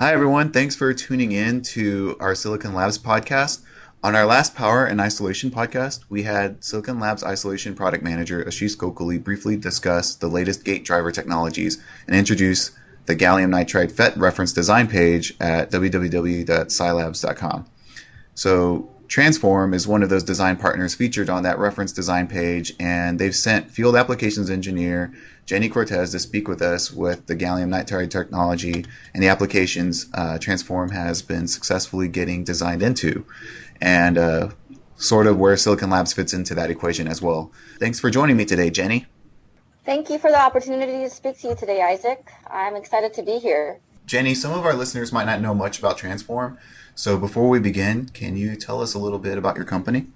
Hi, everyone. Thanks for tuning in to our Silicon Labs podcast. On our last Power and Isolation podcast, we had Silicon Labs Isolation Product Manager Ashish Gokhale briefly discuss the latest gate driver technologies and introduce the gallium nitride FET reference design page at www.scilabs.com. So Transphorm is one of those design partners featured on that reference design page, and they've sent field applications engineer Jenny Cortez to speak with us with the gallium nitride technology and the applications Transphorm has been successfully getting designed into, and sort of where Silicon Labs fits into that equation as well. Thanks for joining me today, Jenny. Thank you for the opportunity to speak to you today, Isaac. I'm excited to be here. Jenny, some of our listeners might not know much about Transphorm, so before we begin, can you tell us a little bit about your company?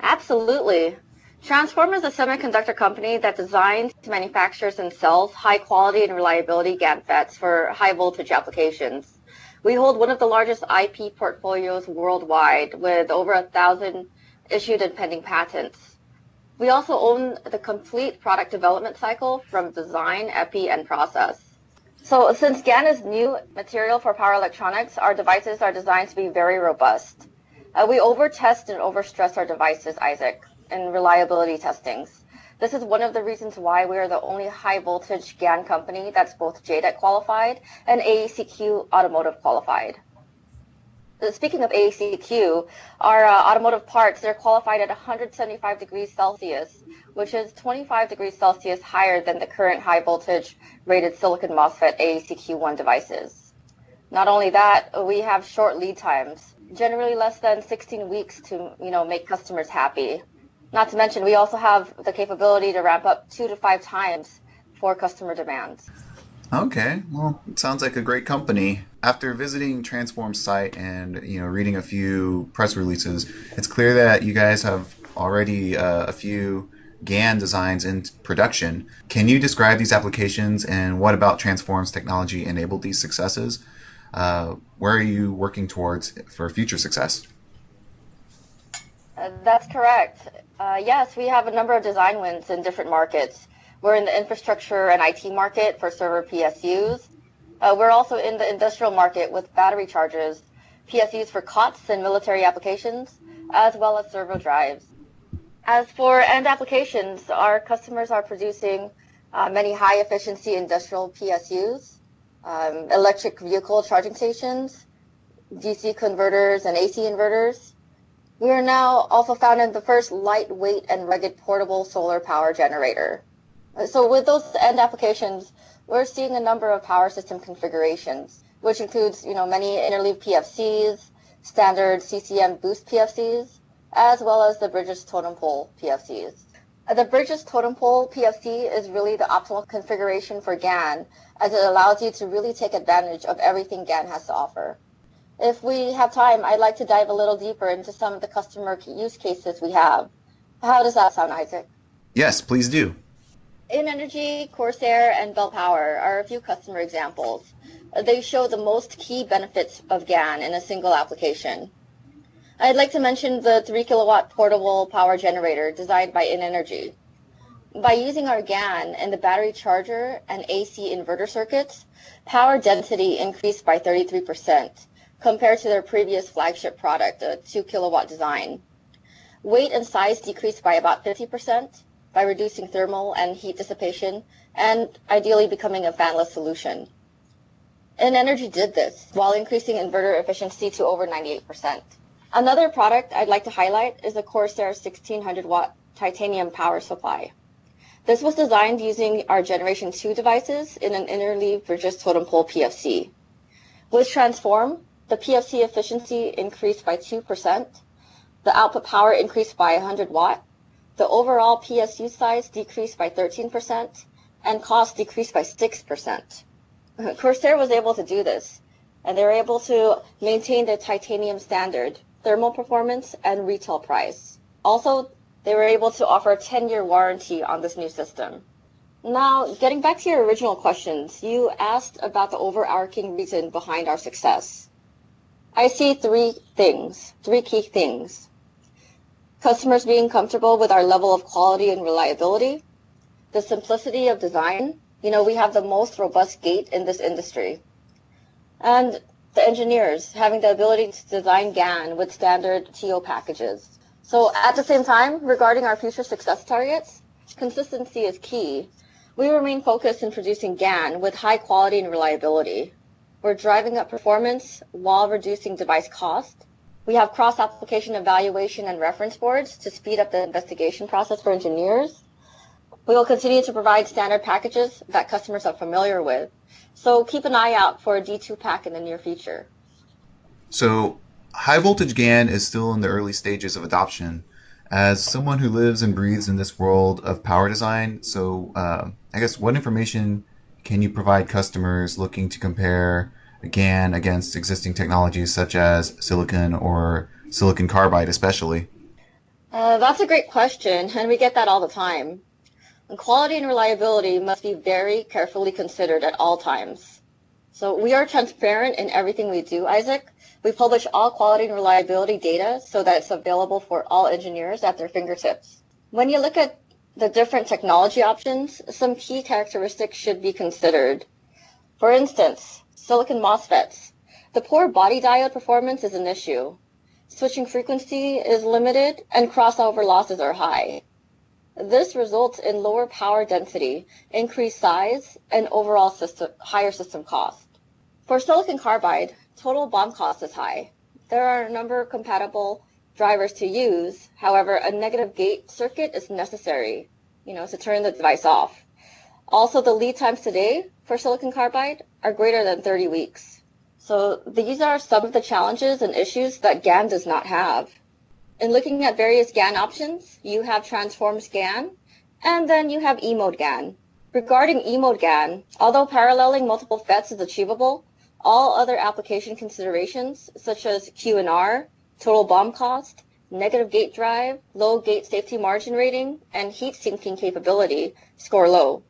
Absolutely. Transphorm is a semiconductor company that designs, manufactures, and sells high quality and reliability GaN FETs for high voltage applications. We hold one of the largest IP portfolios worldwide with over 1,000 issued and pending patents. We also own the complete product development cycle from design, epi, and process. So since GaN is new material for power electronics, our devices are designed to be very robust. We over-test and over-stress our devices, Isaac, in reliability testings. This is one of the reasons why we are the only high-voltage GaN company that's both JEDEC qualified and AEC-Q automotive qualified. Speaking of AEC-Q, our automotive parts, they're qualified at 175 degrees Celsius, which is 25 degrees Celsius higher than the current high voltage rated silicon MOSFET AEC-Q1 devices. Not only that, we have short lead times, generally less than 16 weeks to make customers happy. Not to mention, we also have the capability to ramp up 2 to 5 times for customer demands. Okay, well, it sounds like a great company. After visiting Transphorm's site and reading a few press releases, it's clear that you guys have already a few GaN designs in production. Can you describe these applications and what about Transphorm's technology enabled these successes? Where are you working towards for future success? That's correct. Yes, we have a number of design wins in different markets. We're in the infrastructure and IT market for server PSUs. We're also in the industrial market with battery chargers, PSUs for COTS and military applications, as well as servo drives. As for end applications, our customers are producing many high-efficiency industrial PSUs, electric vehicle charging stations, DC converters, and AC inverters. We are now also found in the first lightweight and rugged portable solar power generator. So with those end applications, we're seeing a number of power system configurations, which includes, many interleave PFCs, standard CCM boost PFCs, as well as the Bridges totem pole PFCs. The Bridges totem pole PFC is really the optimal configuration for GaN, as it allows you to really take advantage of everything GaN has to offer. If we have time, I'd like to dive a little deeper into some of the customer use cases we have. How does that sound, Isaac? Yes, please do. InEnergy, Corsair, and Bell Power are a few customer examples. They show the most key benefits of GaN in a single application. I'd like to mention the 3 kilowatt portable power generator designed by InEnergy. By using our GaN in the battery charger and AC inverter circuits, power density increased by 33% compared to their previous flagship product, a 2 kilowatt design. Weight and size decreased by about 50%, by reducing thermal and heat dissipation, and ideally becoming a fanless solution. InEnergy did this while increasing inverter efficiency to over 98%. Another product I'd like to highlight is the Corsair 1600 watt titanium power supply. This was designed using our Generation 2 devices in an interleave Bridges totem pole PFC. With Transphorm, the PFC efficiency increased by 2%, the output power increased by 100 watt, the overall PSU size decreased by 13%, and cost decreased by 6%. Corsair was able to do this, and they were able to maintain the titanium standard, thermal performance, and retail price. Also, they were able to offer a 10-year warranty on this new system. Now, getting back to your original questions, you asked about the overarching reason behind our success. I see three key things. Customers being comfortable with our level of quality and reliability, the simplicity of design. We have the most robust gate in this industry. And the engineers having the ability to design GaN with standard TO packages. So at the same time, regarding our future success targets, consistency is key. We remain focused in producing GaN with high quality and reliability. We're driving up performance while reducing device cost. We have cross-application evaluation and reference boards to speed up the investigation process for engineers. We will continue to provide standard packages that customers are familiar with. So keep an eye out for a D2 pack in the near future. So high voltage GaN is still in the early stages of adoption. As someone who lives and breathes in this world of power design, I guess what information can you provide customers looking to compare GaN against existing technologies such as silicon or silicon carbide especially? That's a great question, and we get that all the time. And quality and reliability must be very carefully considered at all times. So we are transparent in everything we do, Isaac. We publish all quality and reliability data so that it's available for all engineers at their fingertips. When you look at the different technology options, some key characteristics should be considered. For instance, silicon MOSFETs. The poor body diode performance is an issue. Switching frequency is limited and crossover losses are high. This results in lower power density, increased size, and overall higher system cost. For silicon carbide, total BOM cost is high. There are a number of compatible drivers to use. However, a negative gate circuit is necessary, to turn the device off. Also, the lead times today for silicon carbide are greater than 30 weeks. So these are some of the challenges and issues that GaN does not have. In looking at various GaN options, you have Transphorm's GaN, and then you have E-mode GaN. Regarding E-mode GaN, although paralleling multiple FETs is achievable, all other application considerations, such as Q&R, total BOM cost, negative gate drive, low gate safety margin rating, and heat sinking capability, score low.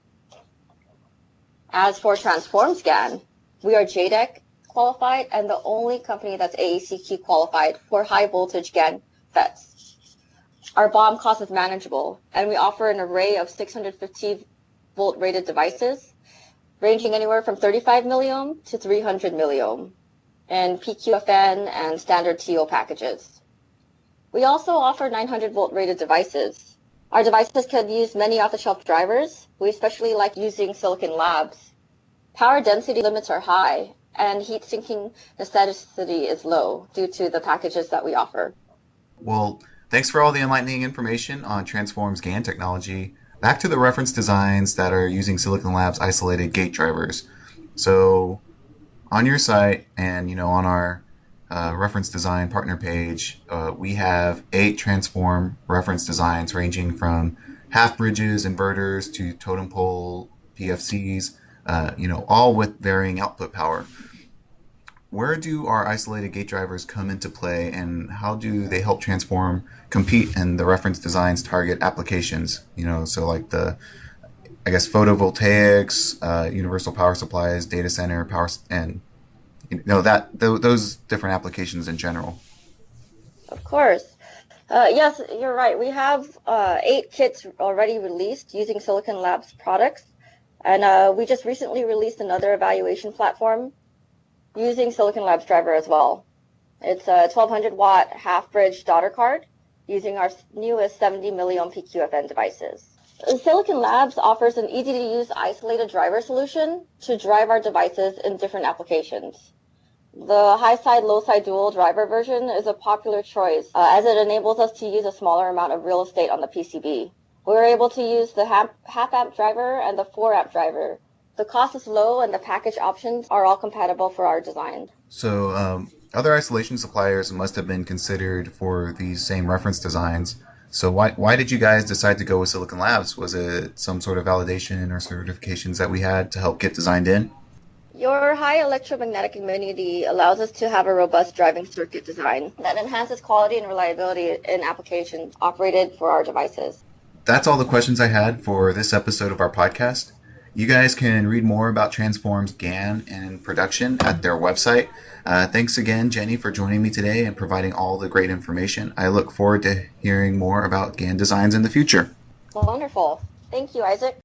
As for Transphorm's GaN, we are JEDEC qualified and the only company that's AEC-Q qualified for high voltage GaN FETs. Our BOM cost is manageable, and we offer an array of 650 volt rated devices, ranging anywhere from 35 milliohm to 300 milliohm, and PQFN and standard TO packages. We also offer 900 volt rated devices. Our devices can use many off-the-shelf drivers. We especially like using Silicon Labs. Power density limits are high, and heat sinking necessity is low due to the packages that we offer. Well, thanks for all the enlightening information on Transphorm's GaN technology. Back to the reference designs that are using Silicon Labs isolated gate drivers. So on your site and on our reference design partner page, we have 8 Transphorm reference designs ranging from half bridges, inverters to totem pole PFCs, all with varying output power. Where do our isolated gate drivers come into play, and how do they help Transphorm compete in the reference design's target applications? So like photovoltaics, universal power supplies, data center power, and those different applications in general. Of course. Yes, you're right. We have 8 kits already released using Silicon Labs products, and we just recently released another evaluation platform using Silicon Labs driver as well. It's a 1200 watt half bridge daughter card using our newest 70 milliohm PQFN devices. Silicon Labs offers an easy to use isolated driver solution to drive our devices in different applications. The high side, low side dual driver version is a popular choice as it enables us to use a smaller amount of real estate on the PCB. We're able to use the half amp driver and the 4 amp driver. The cost is low and the package options are all compatible for our design. So other isolation suppliers must have been considered for these same reference designs. So why did you guys decide to go with Silicon Labs? Was it some sort of validation or certifications that we had to help get designed in? Your high electromagnetic immunity allows us to have a robust driving circuit design that enhances quality and reliability in applications operated for our devices. That's all the questions I had for this episode of our podcast. You guys can read more about Transphorm's GaN in production at their website. Thanks again, Jenny, for joining me today and providing all the great information. I look forward to hearing more about GaN designs in the future. Wonderful. Thank you, Isaac.